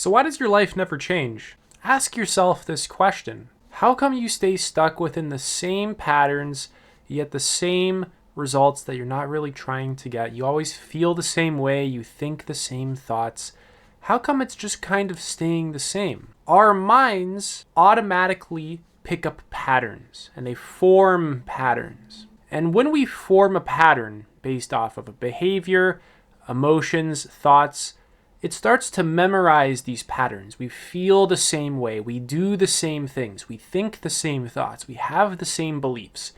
So why does your life never change? Ask yourself this question. How come you stay stuck within the same patterns, yet the same results that you're not really trying to get? You always feel the same way, you think the same thoughts. How come it's just kind of staying the same? Our minds automatically pick up patterns, and they form patterns. And when we form a pattern based off of a behavior, emotions, thoughts, it starts to memorize these patterns. We feel the same way. We do the same things. We think the same thoughts. We have the same beliefs.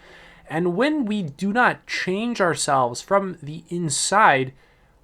And when we do not change ourselves from the inside,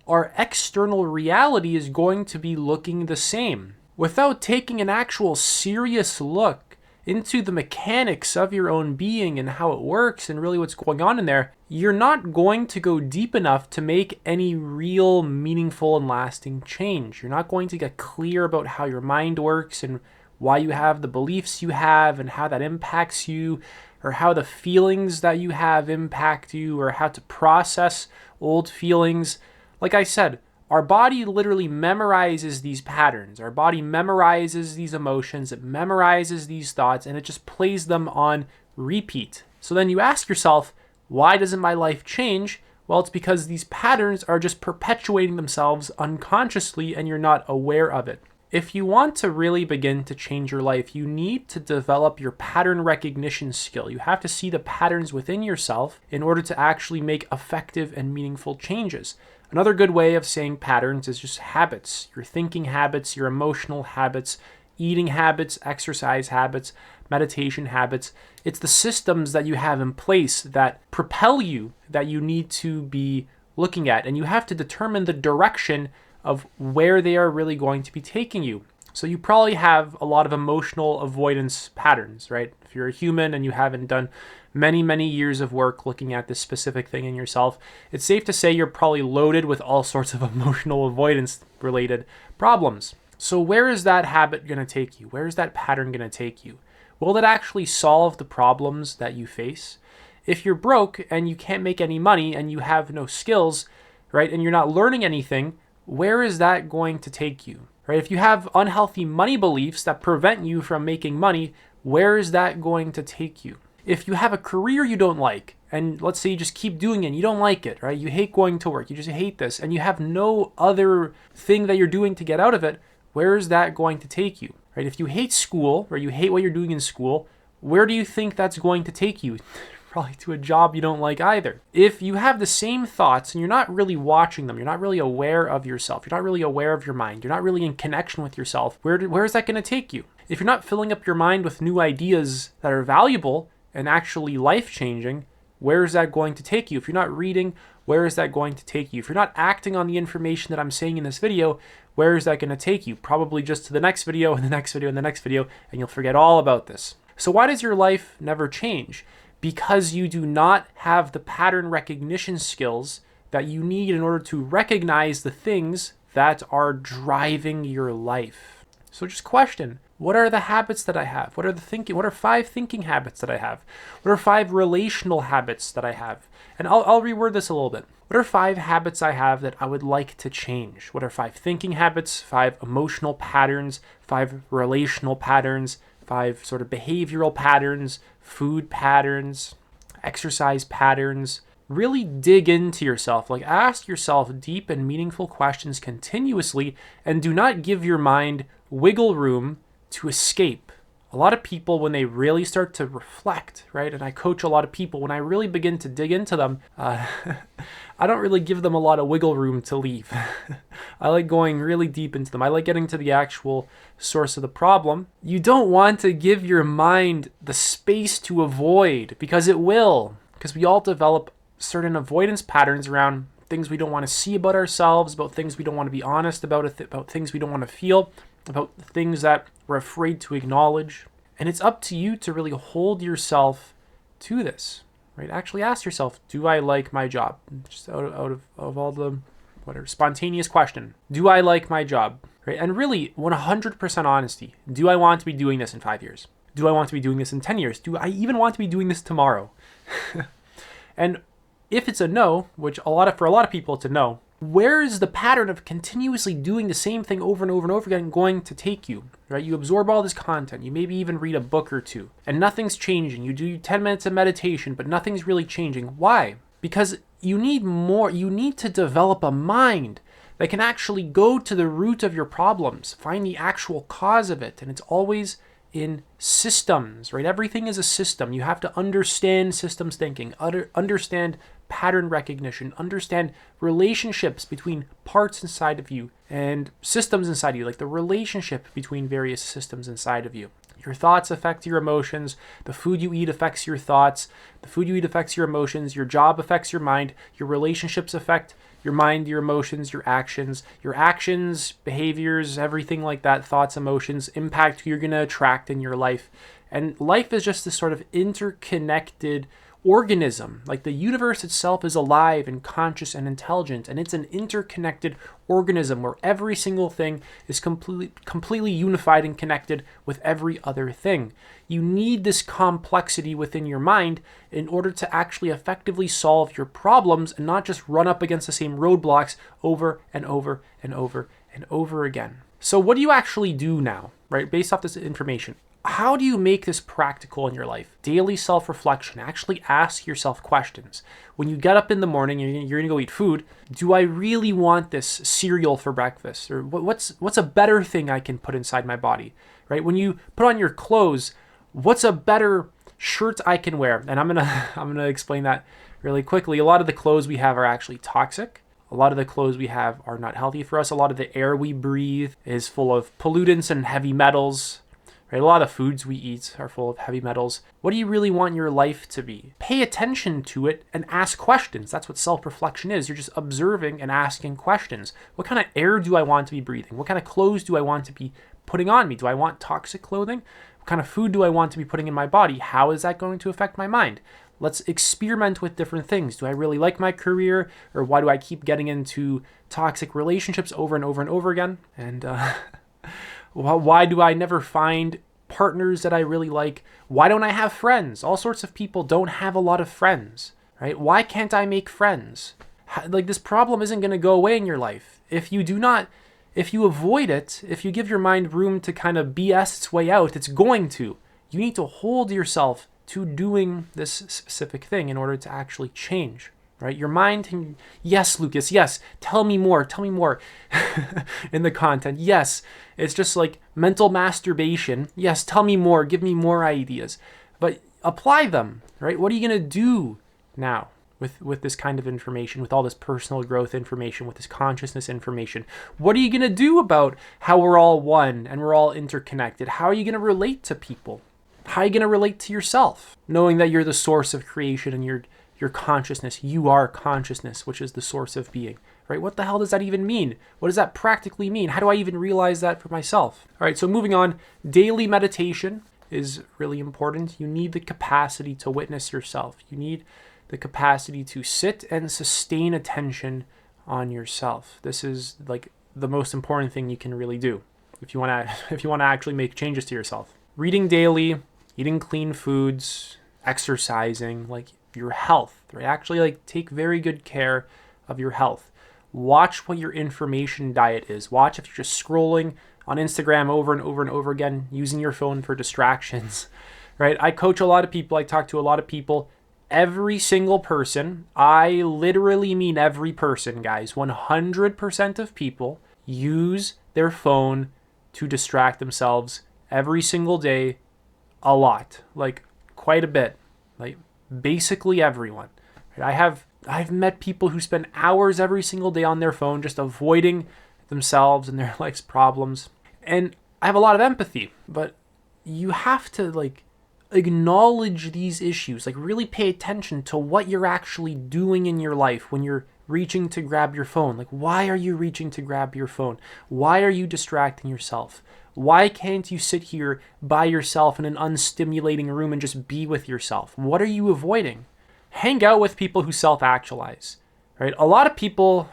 our external reality is going to be looking the same. Without taking an actual serious look into the mechanics of your own being and how it works and really what's going on in there, you're not going to go deep enough to make any real meaningful and lasting change. You're not going to get clear about how your mind works and why you have the beliefs you have and how that impacts you, or how the feelings that you have impact you, or how to process old feelings. Like I said, our body literally memorizes these patterns. Our body memorizes these emotions, it memorizes these thoughts, and it just plays them on repeat. So then you ask yourself, why doesn't my life change? Well, it's because these patterns are just perpetuating themselves unconsciously and you're not aware of it. If you want to really begin to change your life, you need to develop your pattern recognition skill. You have to see the patterns within yourself in order to actually make effective and meaningful changes. Another good way of saying patterns is just habits, your thinking habits, your emotional habits, eating habits, exercise habits, meditation habits. It's the systems that you have in place that propel you that you need to be looking at, and you have to determine the direction of where they are really going to be taking you. So you probably have a lot of emotional avoidance patterns, right? If you're a human and you haven't done many years of work looking at this specific thing in yourself, it's safe to say you're probably loaded with all sorts of emotional avoidance related problems. So where is that habit going to take you? Where is that pattern going to take you? Will it actually solve the problems that you face? If you're broke and you can't make any money and you have no skills, right, and you're not learning anything, where is that going to take you? Right? If you have unhealthy money beliefs that prevent you from making money, where is that going to take you? If you have a career you don't like, and let's say you just keep doing it and you don't like it, right? You hate going to work, you just hate this, and you have no other thing that you're doing to get out of it, where is that going to take you? Right? If you hate school, or you hate what you're doing in school, where do you think that's going to take you? Probably to a job you don't like either. If you have the same thoughts and you're not really watching them, you're not really aware of yourself, you're not really aware of your mind, you're not really in connection with yourself, where is that going to take you? If you're not filling up your mind with new ideas that are valuable and actually life-changing, where is that going to take you? If you're not reading, where is that going to take you? If you're not acting on the information that I'm saying in this video, where is that going to take you? Probably just to the next video and the next video and the next video, and you'll forget all about this. So why does your life never change? Because you do not have the pattern recognition skills that you need in order to recognize the things that are driving your life. So just question, what are the habits that I have? What are 5 thinking habits that I have? What are 5 relational habits that I have? And I'll reword this a little bit. What are 5 habits I have that I would like to change? What are 5 thinking habits, 5 emotional patterns, 5 relational patterns, 5 sort of behavioral patterns, food patterns, exercise patterns? Really dig into yourself. Like, ask yourself deep and meaningful questions continuously, and do not give your mind wiggle room to escape. A lot of people, when they really start to reflect, right, and I coach a lot of people, when I really begin to dig into them, I don't really give them a lot of wiggle room to leave. I like going really deep into them. I like getting to the actual source of the problem. You don't want to give your mind the space to avoid, because it will. Because we all develop certain avoidance patterns around things we don't want to see about ourselves, about things we don't want to be honest about, about things we don't want to feel, about things that we're afraid to acknowledge. And it's up to you to really hold yourself to this, right? Actually ask yourself, do I like my job? Just out of all the whatever spontaneous question. Do I like my job? Right? And really 100% honesty. Do I want to be doing this in 5 years? Do I want to be doing this in 10 years? Do I even want to be doing this tomorrow? And if it's a no, which for a lot of people it's a no, where is the pattern of continuously doing the same thing over and over and over again going to take you, right? You absorb all this content. You maybe even read a book or two, and nothing's changing. You do 10 minutes of meditation, but nothing's really changing. Why? Because you need more. You need to develop a mind that can actually go to the root of your problems, find the actual cause of it. And it's always in systems, right? Everything is a system. You have to understand systems thinking, understand pattern recognition, understand relationships between parts inside of you and systems inside of you, like the relationship between various systems inside of you. Your thoughts affect your emotions. The food you eat affects your thoughts. The food you eat affects your emotions. Your job affects your mind. Your relationships affect your mind, your emotions, your actions, behaviors, everything like that, thoughts, emotions, impact who you're going to attract in your life. And life is just this sort of interconnected organism. Like the universe itself is alive and conscious and intelligent, and it's an interconnected organism where every single thing is completely unified and connected with every other thing. You need this complexity within your mind in order to actually effectively solve your problems and not just run up against the same roadblocks over and over and over and over again. So what do you actually do now, right? Based off this information, how do you make this practical in your life? Daily self-reflection. Actually ask yourself questions. When you get up in the morning and you're going to go eat food, do I really want this cereal for breakfast? Or what's a better thing I can put inside my body, right? When you put on your clothes, what's a better shirt I can wear? And I'm gonna explain that really quickly. A lot of the clothes we have are actually toxic. A lot of the clothes we have are not healthy for us. A lot of the air we breathe is full of pollutants and heavy metals. Right? A lot of foods we eat are full of heavy metals. What do you really want your life to be? Pay attention to it and ask questions. That's what self-reflection is. You're just observing and asking questions. What kind of air do I want to be breathing? What kind of clothes do I want to be putting on me? Do I want toxic clothing? What kind of food do I want to be putting in my body? How is that going to affect my mind? Let's experiment with different things. Do I really like my career, or why do I keep getting into toxic relationships over and over and over again? And why do I never find partners that I really like? Why don't I have friends? All sorts of people don't have a lot of friends, right? Why can't I make friends? Like, this problem isn't going to go away in your life. If you avoid it, if you give your mind room to kind of BS its way out, it's going to. You need to hold yourself to doing this specific thing in order to actually change. Right? Your mind can, yes, Lucas, yes, tell me more in the content. Yes, it's just like mental masturbation. Yes, tell me more, give me more ideas, but apply them, right? What are you going to do now with this kind of information, with all this personal growth information, with this consciousness information? What are you going to do about how we're all one and we're all interconnected? How are you going to relate to people? How are you going to relate to yourself, knowing that you're the source of creation and your consciousness? You are consciousness, which is the source of being, right? What the hell does that even mean? What does that practically mean? How do I even realize that for myself? All right, so moving on, daily meditation is really important. You need the capacity to witness yourself. You need the capacity to sit and sustain attention on yourself. This is like the most important thing you can really do if you want to actually make changes to yourself. Reading daily, eating clean foods, exercising, like your health, right? Actually, like, take very good care of your health. Watch what your information diet is. Watch if you're just scrolling on Instagram over and over and over again, using your phone for distractions, right? I coach a lot of people. I talk to a lot of people. Every single person, I literally mean every person, guys, 100% of people use their phone to distract themselves every single day, a lot, like quite a bit, like basically everyone. I've met people who spend hours every single day on their phone just avoiding themselves and their life's problems. And I have a lot of empathy, but you have to like acknowledge these issues, like really pay attention to what you're actually doing in your life when you're reaching to grab your phone. Like, why are you reaching to grab your phone? Why are you distracting yourself? Why can't you sit here by yourself in an unstimulating room and just be with yourself? What are you avoiding? Hang out with people who self-actualize, right? A lot of people,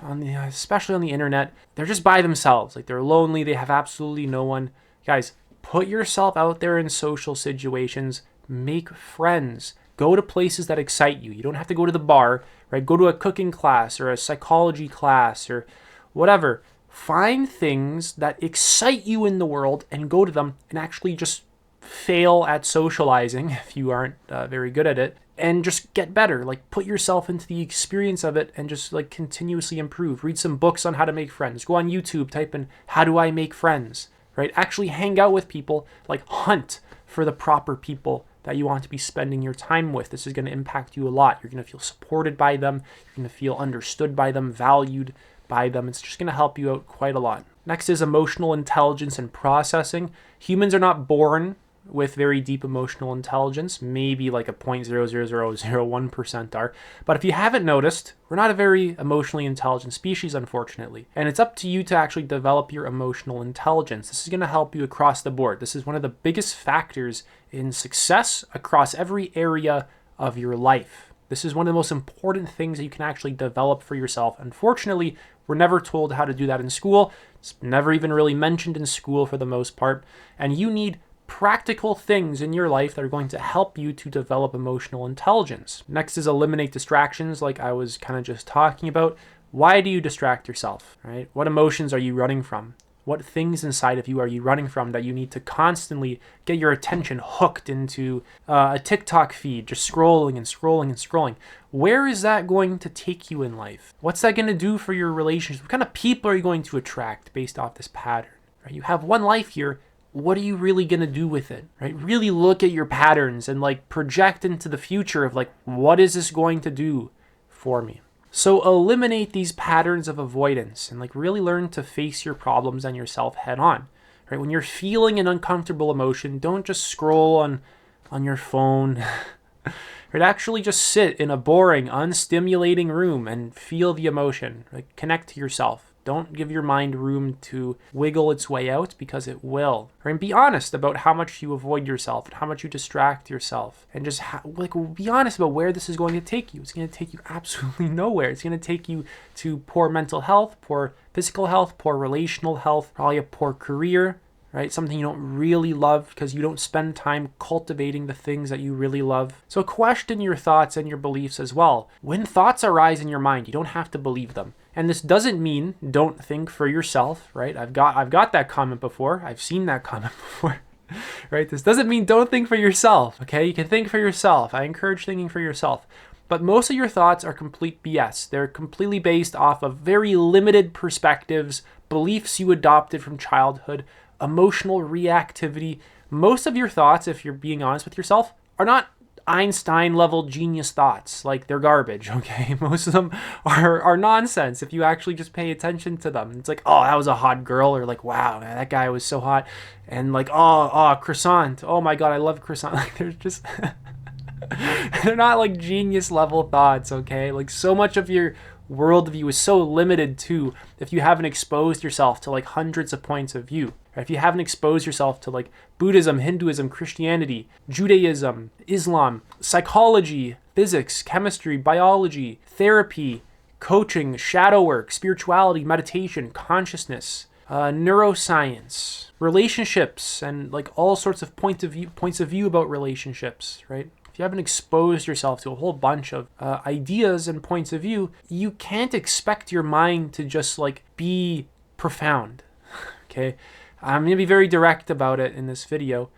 especially on the internet, they're just by themselves. Like, they're lonely. They have absolutely no one. Guys, put yourself out there in social situations. Make friends. Go to places that excite you. You don't have to go to the bar, right? Go to a cooking class or a psychology class or whatever. Find things that excite you in the world and go to them, and actually just fail at socializing if you aren't very good at it, and just get better. Like, put yourself into the experience of it and just like continuously improve. Read some books on how to make friends. Go on YouTube, type in how do I make friends, right? Actually hang out with people, like hunt for the proper people that you want to be spending your time with. This is going to impact you a lot. You're going to feel supported by them. You're going to feel understood by them, valued by them. It's just going to help you out quite a lot. Next is emotional intelligence and processing. Humans are not born with very deep emotional intelligence, maybe like a 0.00001% are. But if you haven't noticed, we're not a very emotionally intelligent species, unfortunately. And it's up to you to actually develop your emotional intelligence. This is going to help you across the board. This is one of the biggest factors in success across every area of your life. This is one of the most important things that you can actually develop for yourself. Unfortunately, we're never told how to do that in school. It's never even really mentioned in school for the most part. And you need practical things in your life that are going to help you to develop emotional intelligence. Next is eliminate distractions, like I was kind of just talking about. Why do you distract yourself, right? What emotions are you running from? What things inside of you are you running from that you need to constantly get your attention hooked into a TikTok feed, just scrolling and scrolling and scrolling? Where is that going to take you in life? What's that going to do for your relationships? What kind of people are you going to attract based off this pattern? Right? You have one life here. What are you really going to do with it, right? Really look at your patterns and like project into the future of like, what is this going to do for me? So eliminate these patterns of avoidance and like really learn to face your problems and yourself head on, right? When you're feeling an uncomfortable emotion, don't just scroll on your phone, right? Actually just sit in a boring, unstimulating room and feel the emotion, like connect to yourself. Don't give your mind room to wiggle its way out, because it will. And be honest about how much you avoid yourself and how much you distract yourself. And just be honest about where this is going to take you. It's going to take you absolutely nowhere. It's going to take you to poor mental health, poor physical health, poor relational health, probably a poor career, right? Something you don't really love because you don't spend time cultivating the things that you really love. So question your thoughts and your beliefs as well. When thoughts arise in your mind, you don't have to believe them. And this doesn't mean don't think for yourself, right? I've got that comment before. I've seen that comment before, right? This doesn't mean don't think for yourself, okay? You can think for yourself. I encourage thinking for yourself. But most of your thoughts are complete BS. They're completely based off of very limited perspectives, beliefs you adopted from childhood, emotional reactivity. Most of your thoughts, if you're being honest with yourself, are not Einstein-level genius thoughts. Like, they're garbage, okay? Most of them are nonsense if you actually just pay attention to them. It's like, oh, that was a hot girl, or like, wow, man, that guy was so hot. And like, oh, croissant. Oh my God, I love croissant. Like, they're just... they're not like genius-level thoughts, okay? Like, so much of your worldview is so limited to if you haven't exposed yourself to like hundreds of points of view. If you haven't exposed yourself to like Buddhism, Hinduism, Christianity, Judaism, Islam, psychology, physics, chemistry, biology, therapy, coaching, shadow work, spirituality, meditation, consciousness, neuroscience, relationships, and like all sorts of points of view about relationships, right? If you haven't exposed yourself to a whole bunch of ideas and points of view, you can't expect your mind to just like be profound, okay? I'm going to be very direct about it in this video.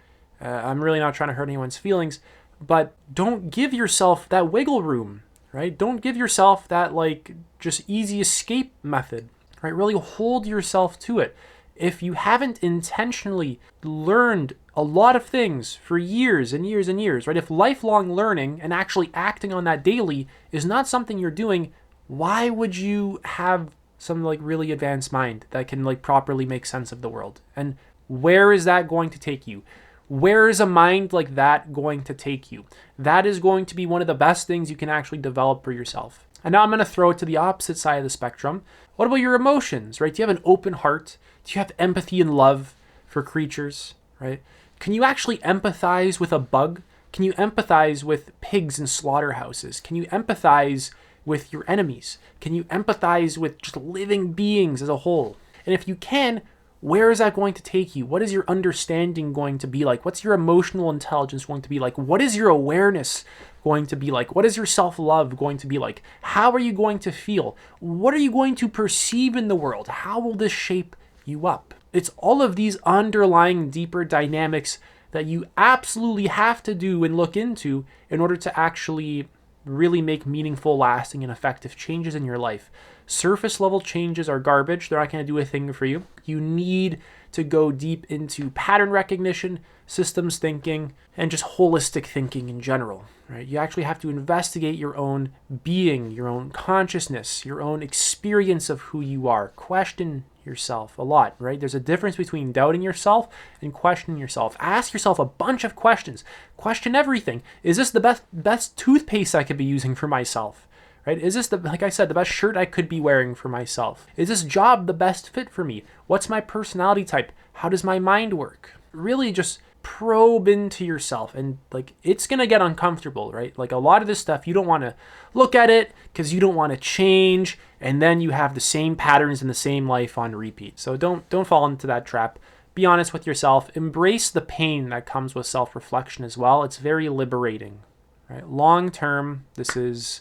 I'm really not trying to hurt anyone's feelings, but don't give yourself that wiggle room, right? Don't give yourself that like just easy escape method, right? Really hold yourself to it. If you haven't intentionally learned a lot of things for years and years and years, right? If lifelong learning and actually acting on that daily is not something you're doing, why would you have some like really advanced mind that can like properly make sense of the world? And where is that going to take you? Where is a mind like that going to take you? That is going to be one of the best things you can actually develop for yourself. And now I'm going to throw it to the opposite side of the spectrum. What about your emotions, right? Do you have an open heart? Do you have empathy and love for creatures, right? Can you actually empathize with a bug? Can you empathize with pigs in slaughterhouses? Can you empathize with your enemies? Can you empathize with just living beings as a whole? And if you can, where is that going to take you? What is your understanding going to be like? What's your emotional intelligence going to be like? What is your awareness going to be like? What is your self-love going to be like? How are you going to feel? What are you going to perceive in the world? How will this shape you up? It's all of these underlying deeper dynamics that you absolutely have to do and look into in order to actually really make meaningful, lasting, and effective changes in your life. Surface level changes are garbage. They're not going to do a thing for you. You need to go deep into pattern recognition, systems thinking, and just holistic thinking in general, right? You actually have to investigate your own being, your own consciousness, your own experience of who you are. Question yourself a lot, right? There's a difference between doubting yourself and questioning yourself. Ask yourself a bunch of questions. Question everything. Is this the best toothpaste I could be using for myself? Right? Is this, like I said, the best shirt I could be wearing for myself? Is this job the best fit for me? What's my personality type? How does my mind work? Really just probe into yourself, and like it's going to get uncomfortable, right? Like a lot of this stuff, you don't want to look at it because you don't want to change, and then you have the same patterns in the same life on repeat. So don't fall into that trap. Be honest with yourself. Embrace the pain that comes with self-reflection as well. It's very liberating, right? Long term, this is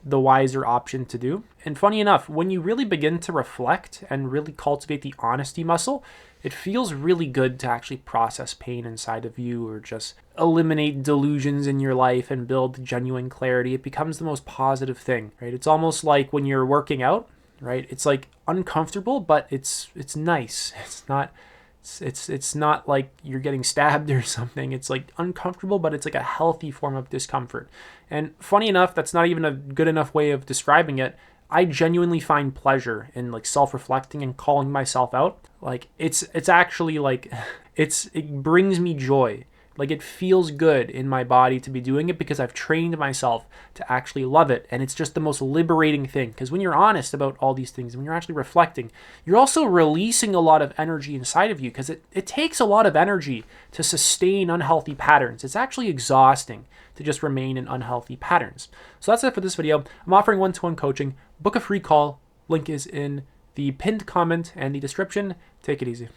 the wiser option to do. And funny enough, when you really begin to reflect and really cultivate the honesty muscle, it feels really good to actually process pain inside of you, or just eliminate delusions in your life and build genuine clarity. It becomes the most positive thing, right? It's almost like when you're working out, right? It's like uncomfortable, but it's nice. It's not like you're getting stabbed or something. It's like uncomfortable, but it's like a healthy form of discomfort. And funny enough, that's not even a good enough way of describing it. I genuinely find pleasure in like self-reflecting and calling myself out. Like it's actually like it brings me joy. Like it feels good in my body to be doing it because I've trained myself to actually love it. And it's just the most liberating thing. Because when you're honest about all these things, when you're actually reflecting, you're also releasing a lot of energy inside of you, because it takes a lot of energy to sustain unhealthy patterns. It's actually exhausting to just remain in unhealthy patterns. So that's it for this video. I'm offering one-to-one coaching. Book a free call. Link is in the pinned comment and the description. Take it easy.